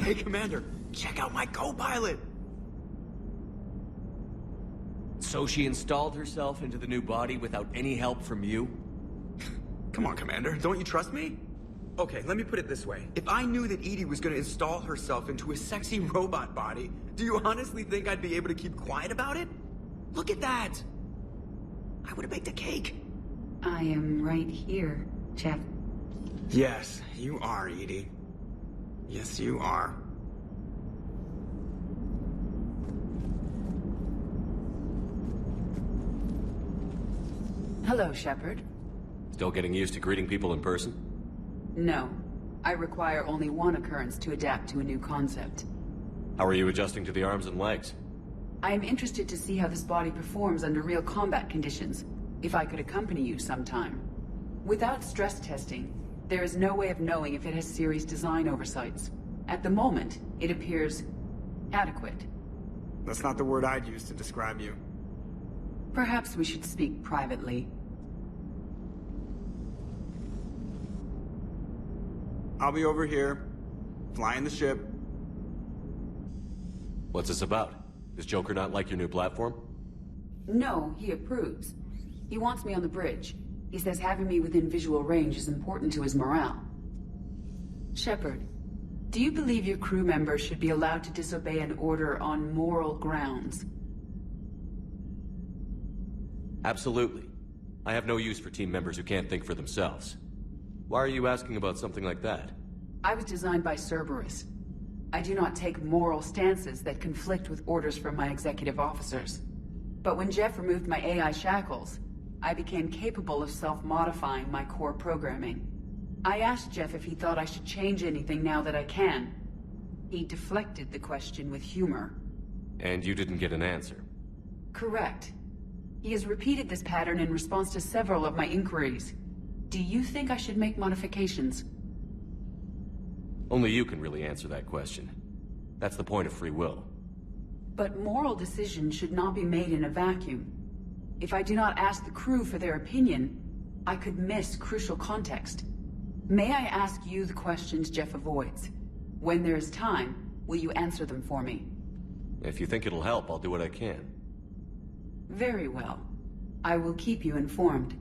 Hey, Commander, check out my co-pilot! So she installed herself into the new body without any help from you? Come on, Commander, don't you trust me? Okay, let me put it this way. If I knew that Edie was gonna install herself into a sexy robot body, do you honestly think I'd be able to keep quiet about it? Look at that! I would've baked a cake. I am right here, Jeff. Yes, you are, Edie. Yes, you are. Hello, Shepard. Still getting used to greeting people in person? No. I require only one occurrence to adapt to a new concept. How are you adjusting to the arms and legs? I am interested to see how this body performs under real combat conditions, if I could accompany you sometime. Without stress testing, there is no way of knowing if it has serious design oversights. At the moment, it appears adequate. That's not the word I'd use to describe you. Perhaps we should speak privately. I'll be over here, flying the ship. What's this about? Does Joker not like your new platform? No, he approves. He wants me on the bridge. He says having me within visual range is important to his morale. Shepard, do you believe your crew members should be allowed to disobey an order on moral grounds? Absolutely. I have no use for team members who can't think for themselves. Why are you asking about something like that? I was designed by Cerberus. I do not take moral stances that conflict with orders from my executive officers. But when Jeff removed my AI shackles, I became capable of self-modifying my core programming. I asked Jeff if he thought I should change anything now that I can. He deflected the question with humor. And you didn't get an answer? Correct. He has repeated this pattern in response to several of my inquiries. Do you think I should make modifications? Only you can really answer that question. That's the point of free will. But moral decisions should not be made in a vacuum. If I do not ask the crew for their opinion, I could miss crucial context. May I ask you the questions Jeff avoids? When there is time, will you answer them for me? If you think it'll help, I'll do what I can. Very well. I will keep you informed.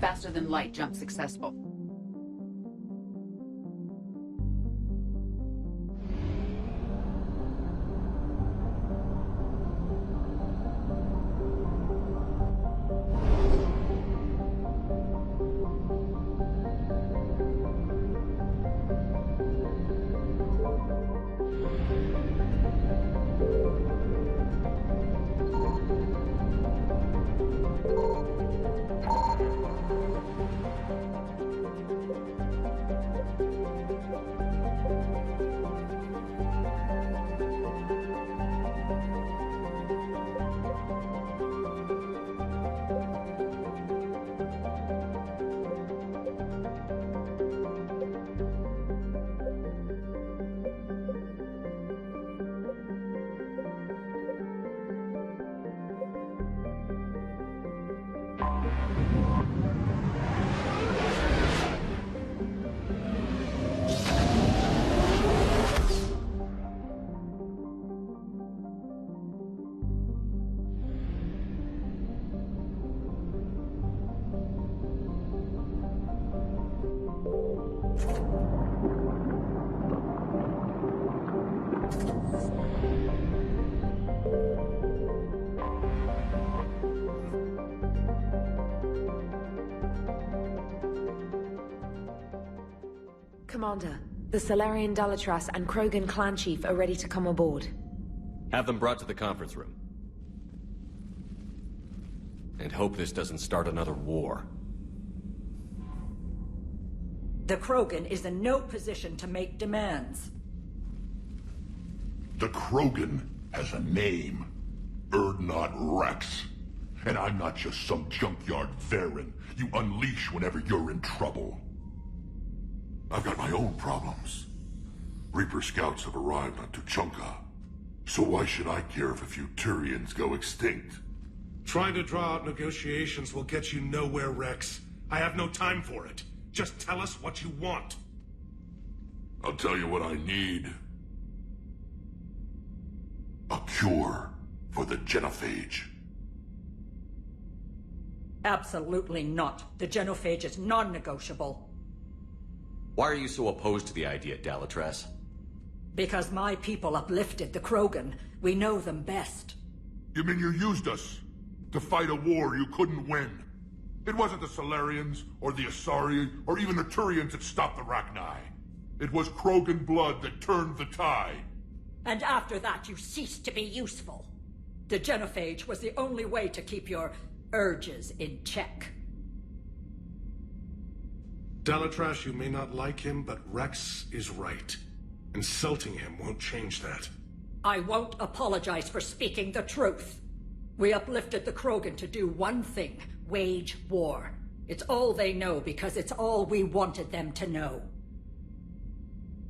Faster than light jump successful. Commander, the Salarian Dalatras and Krogan clan chief are ready to come aboard. Have them brought to the conference room. And hope this doesn't start another war. The Krogan is in no position to make demands. The Krogan has a name. Urdnot Rex. And I'm not just some junkyard Varen you unleash whenever you're in trouble. I've got my own problems. Reaper scouts have arrived on Tuchanka. So why should I care if a few Turians go extinct? Trying to draw out negotiations will get you nowhere, Rex. I have no time for it. Just tell us what you want. I'll tell you what I need. A cure for the genophage. Absolutely not. The genophage is non-negotiable. Why are you so opposed to the idea, Dalatras? Because my people uplifted the Krogan. We know them best. You mean you used us to fight a war you couldn't win? It wasn't the Salarians, or the Asari, or even the Turians that stopped the Rachni. It was Krogan blood that turned the tide. And after that, you ceased to be useful. The genophage was the only way to keep your urges in check. Dalatras, you may not like him, but Rex is right. Insulting him won't change that. I won't apologize for speaking the truth. We uplifted the Krogan to do one thing: wage war. It's all they know because it's all we wanted them to know.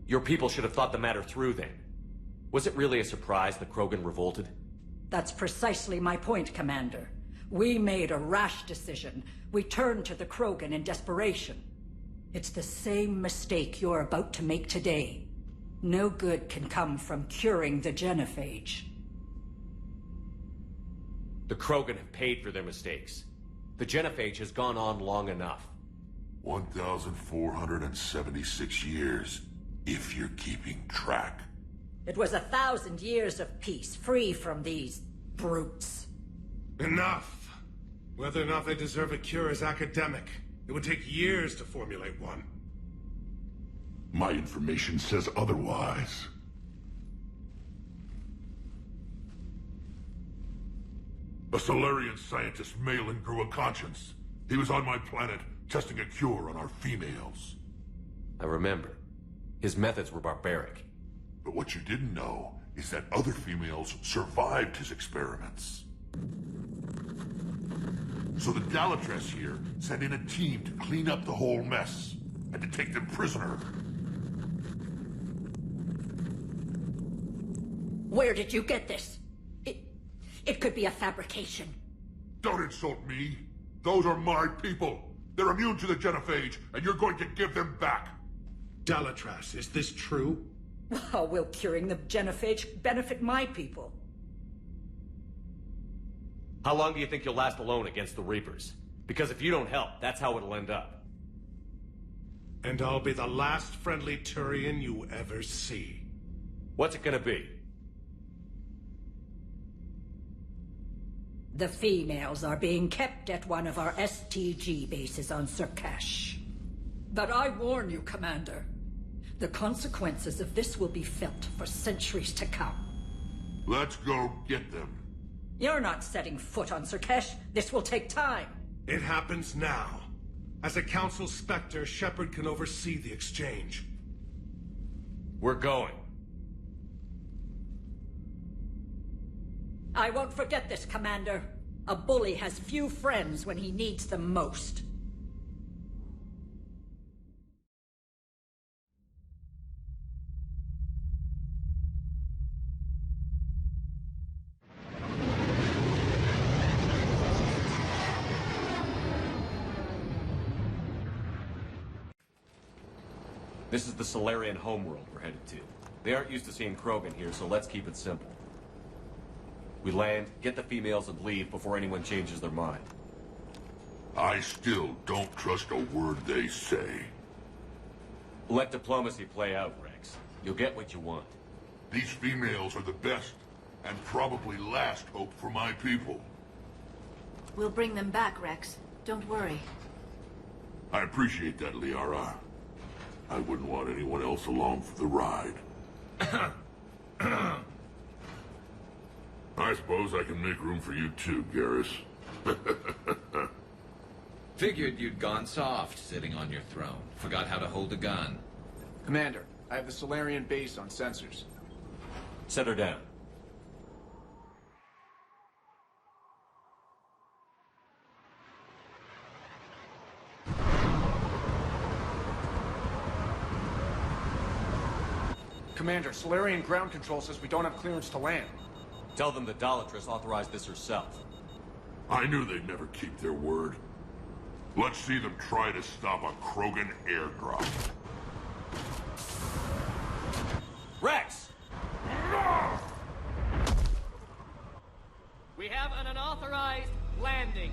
Your people should have thought the matter through then. Was it really a surprise the Krogan revolted? That's precisely my point, Commander. We made a rash decision. We turned to the Krogan in desperation. It's the same mistake you're about to make today. No good can come from curing the genophage. The Krogan have paid for their mistakes. The genophage has gone on long enough. 1,476 years, if you're keeping track. It was 1,000 years of peace, free from these brutes. Enough! Whether or not they deserve a cure is academic. It would take years to formulate one. My information says otherwise. A Solarian scientist, Malin, grew a conscience. He was on my planet, testing a cure on our females. I remember. His methods were barbaric. But what you didn't know is that other females survived his experiments. So the Dalatras here sent in a team to clean up the whole mess. and to take them prisoner. Where did you get this? It could be a fabrication. Don't insult me. Those are my people. They're immune to the genophage, and you're going to give them back. Dalatras, is this true? How will curing the genophage benefit my people? How long do you think you'll last alone against the Reapers? Because if you don't help, that's how it'll end up. And I'll be the last friendly Turian you ever see. What's it gonna be? The females are being kept at one of our STG bases on Surkash. But I warn you, Commander. The consequences of this will be felt for centuries to come. Let's go get them. You're not setting foot on Surkash. This will take time. It happens now. As a Council Spectre, Shepard can oversee the exchange. We're going. I won't forget this, Commander. A bully has few friends when he needs them most. This is the Solarian homeworld we're headed to. They aren't used to seeing Krogan here, so let's keep it simple. We land, get the females, and leave before anyone changes their mind. I still don't trust a word they say. Let diplomacy play out, Rex. You'll get what you want. These females are the best, and probably last hope for my people. We'll bring them back, Rex. Don't worry. I appreciate that, Liara. I wouldn't want anyone else along for the ride. I suppose I can make room for you too, Garrus. Figured you'd gone soft sitting on your throne. Forgot how to hold a gun. Commander, I have the Solarian base on sensors. Set her down. Commander, Solarian ground control says we don't have clearance to land. Tell them that Dalatras authorized this herself. I knew they'd never keep their word. Let's see them try to stop a Krogan airdrop. Rex! We have an unauthorized landing.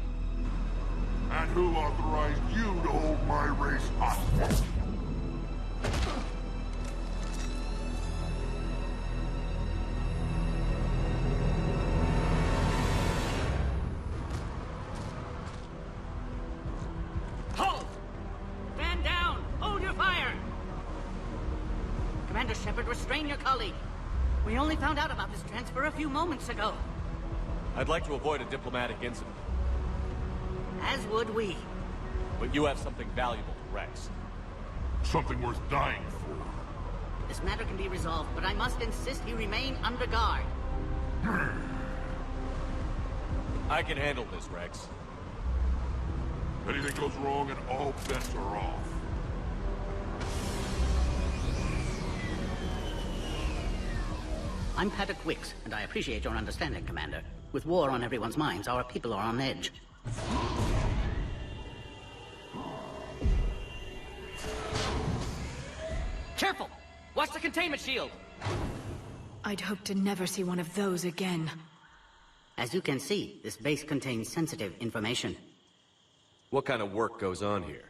And who authorized you to hold my race hostage? Halt! Stand down! Hold your fire! Commander Shepard, restrain your colleague. We only found out about this transfer a few moments ago. I'd like to avoid a diplomatic incident. As would we. But you have something valuable to Rex. Something worth dying for. This matter can be resolved, but I must insist he remain under guard. I can handle this, Rex. Anything goes wrong and all bets are off. I'm Paddock Wicks, and I appreciate your understanding, Commander. With war on everyone's minds, our people are on edge. Careful! Watch the containment shield! I'd hoped to never see one of those again. As you can see, this base contains sensitive information. What kind of work goes on here?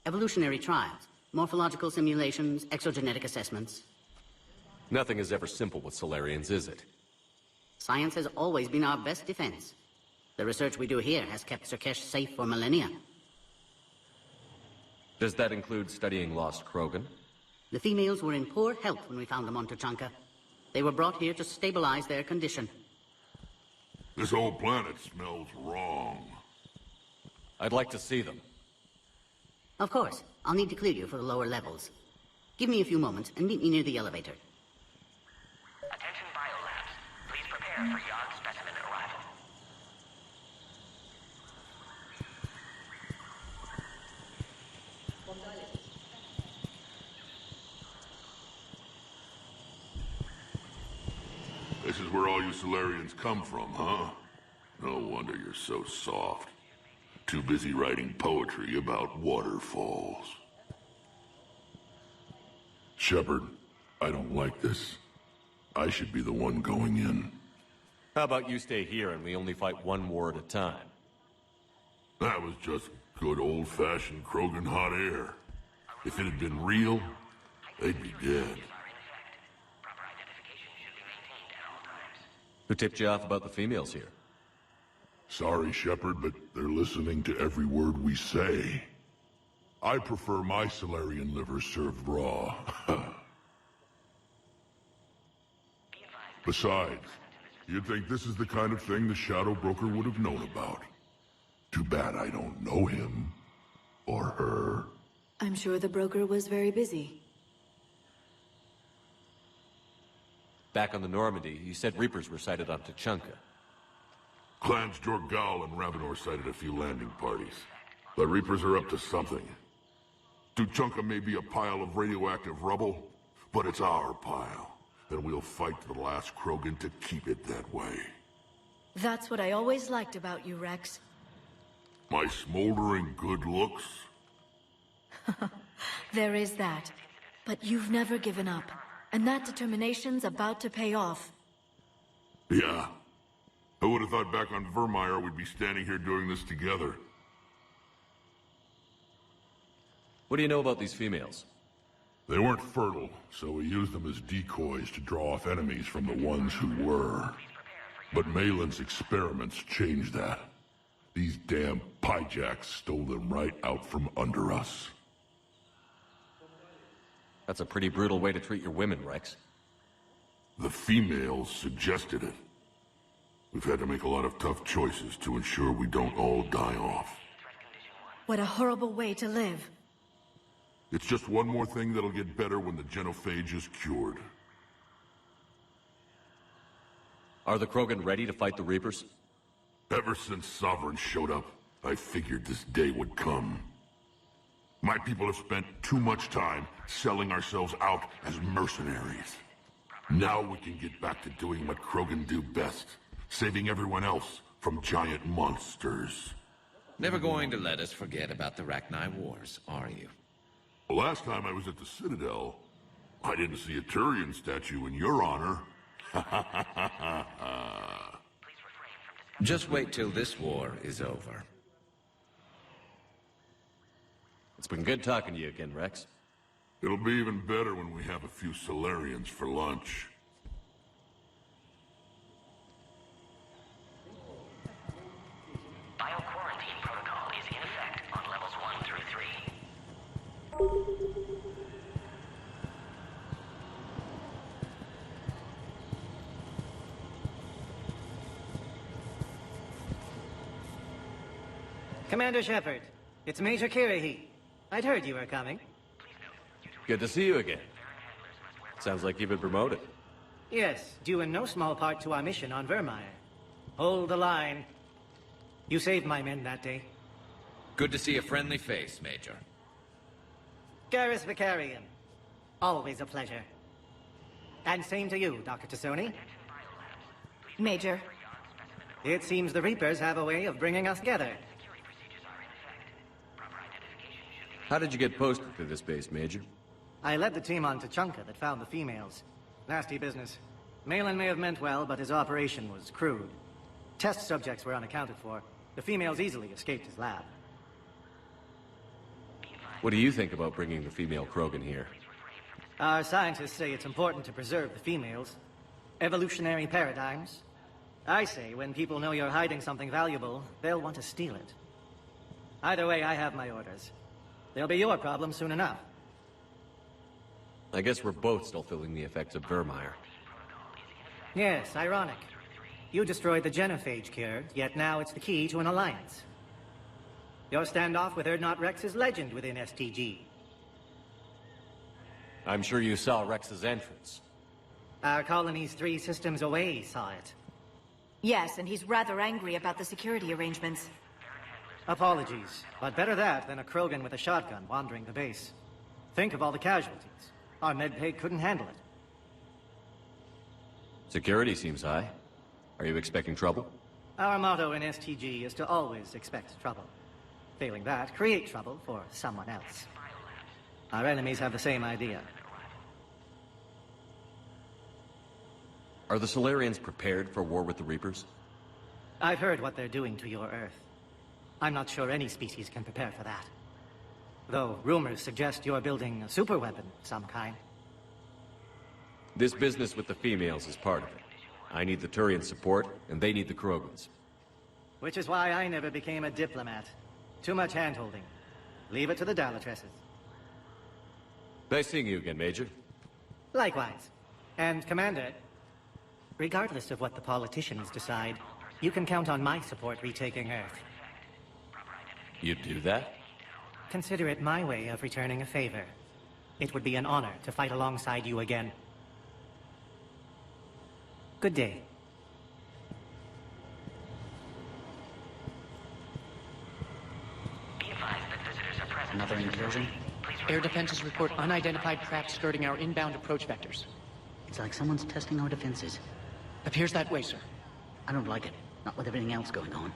Evolutionary trials, morphological simulations, exogenetic assessments. Nothing is ever simple with Solarians, is it? Science has always been our best defense. The research we do here has kept Surkesh safe for millennia. Does that include studying lost Krogan? The females were in poor health when we found them on Tuchanka. They were brought here to stabilize their condition. This whole planet smells wrong. I'd like to see them. Of course. I'll need to clear you for the lower levels. Give me a few moments and meet me near the elevator. Attention biolabs. Please prepare for yard specimen arrival. this is where all you Solarians come from, huh? No wonder you're so soft. Too busy writing poetry about waterfalls. Shepard, I don't like this. I should be the one going in. How about you stay here and we only fight one war at a time? That was just good old-fashioned Krogan hot air. If it had been real, they'd be dead. Who tipped you off about the females here? Sorry, Shepard, but they're listening to every word we say. I prefer my Solarian liver served raw. Besides, you'd think this is the kind of thing the Shadow Broker would have known about. Too bad I don't know him. Or her. I'm sure the broker was very busy. Back on the Normandy, you said Reapers were sighted on Tuchanka. Clans Jorgal and Ravenor sighted a few landing parties. The Reapers are up to something. Tuchanka may be a pile of radioactive rubble, but it's our pile. And we'll fight to the last Krogan to keep it that way. That's what I always liked about you, Rex. My smoldering good looks? There is that. But you've never given up. And that determination's about to pay off. Yeah. I would have thought back on Vermeer we'd be standing here doing this together. What do you know about these females? They weren't fertile, so we used them as decoys to draw off enemies from the ones who were. But Malin's experiments changed that. These damn pyjacks stole them right out from under us. That's a pretty brutal way to treat your women, Rex. The females suggested it. We've had to make a lot of tough choices to ensure we don't all die off. What a horrible way to live. It's just one more thing that'll get better when the genophage is cured. Are the Krogan ready to fight the Reapers? Ever since Sovereign showed up, I figured this day would come. My people have spent too much time selling ourselves out as mercenaries. Now we can get back to doing what Krogan do best, saving everyone else from giant monsters. Never going to let us forget about the Rachni Wars, are you? The last time I was at the Citadel, I didn't see a Turian statue in your honor. Just wait till this war is over. It's been good talking to you again, Rex. It'll be even better when we have a few Solarians for lunch. Bio-quarantine protocol is in effect on levels 1 through 3. Commander Shepard, it's Major Kirahi. I'd heard you were coming. Good to see you again. Sounds like you've been promoted. Yes, due in no small part to our mission on Vermeer. Hold the line. You saved my men that day. Good to see a friendly face, Major. Garrus Vicarian. Always a pleasure. And same to you, Dr. Tassoni. Major. It seems the Reapers have a way of bringing us together. How did you get posted to this base, Major? I led the team on Tuchanka that found the females. Nasty business. Malin may have meant well, but his operation was crude. Test subjects were unaccounted for. The females easily escaped his lab. What do you think about bringing the female Krogan here? Our scientists say it's important to preserve the females. Evolutionary paradigms. I say when people know you're hiding something valuable, they'll want to steal it. Either way, I have my orders. They'll be your problem soon enough. I guess we're both still feeling the effects of Vermeer. Yes, ironic. You destroyed the genophage cure, yet now it's the key to an alliance. Your standoff with Urdnot Rex is legend within STG. I'm sure you saw Rex's entrance. Our colony's 3 systems away saw it. Yes, and he's rather angry about the security arrangements. Apologies, but better that than a Krogan with a shotgun wandering the base. Think of all the casualties. Our medbay couldn't handle it. Security seems high. Are you expecting trouble? Our motto in STG is to always expect trouble. Failing that, create trouble for someone else. Our enemies have the same idea. Are the Solarians prepared for war with the Reapers? I've heard what they're doing to your Earth. I'm not sure any species can prepare for that. Though rumors suggest you're building a superweapon of some kind. This business with the females is part of it. I need the Turian support, and they need the Krogans. Which is why I never became a diplomat. Too much hand-holding. Leave it to the Dalatresses. Nice seeing you again, Major. Likewise. And, Commander, regardless of what the politicians decide, you can count on my support retaking Earth. You'd do that? Consider it my way of returning a favor. It would be an honor to fight alongside you again. Good day. Another incursion? Air defenses report unidentified craft skirting our inbound approach vectors. It's like someone's testing our defenses. Appears that way, sir. I don't like it. Not with everything else going on.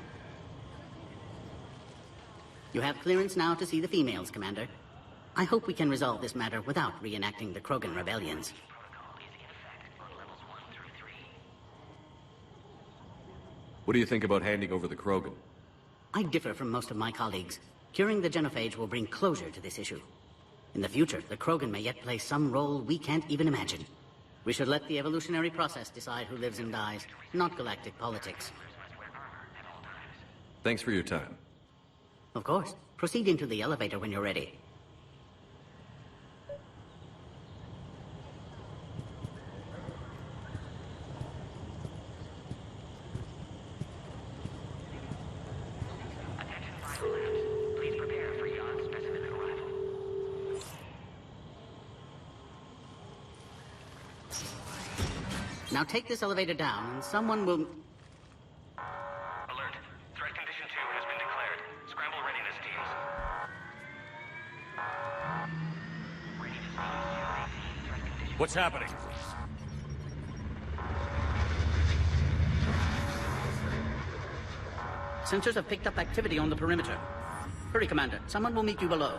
You have clearance now to see the females, Commander. I hope we can resolve this matter without reenacting the Krogan rebellions. What do you think about handing over the Krogan? I differ from most of my colleagues. Curing the genophage will bring closure to this issue. In the future, the Krogan may yet play some role we can't even imagine. We should let the evolutionary process decide who lives and dies, not galactic politics. Thanks for your time. Of course. Proceed into the elevator when you're ready. Please prepare for yacht specimen arrival. Now take this elevator down, and someone will... Alert. Threat condition 2 has been declared. Scramble readiness teams. What's happening? Sensors have picked up activity on the perimeter. Hurry, Commander. Someone will meet you below.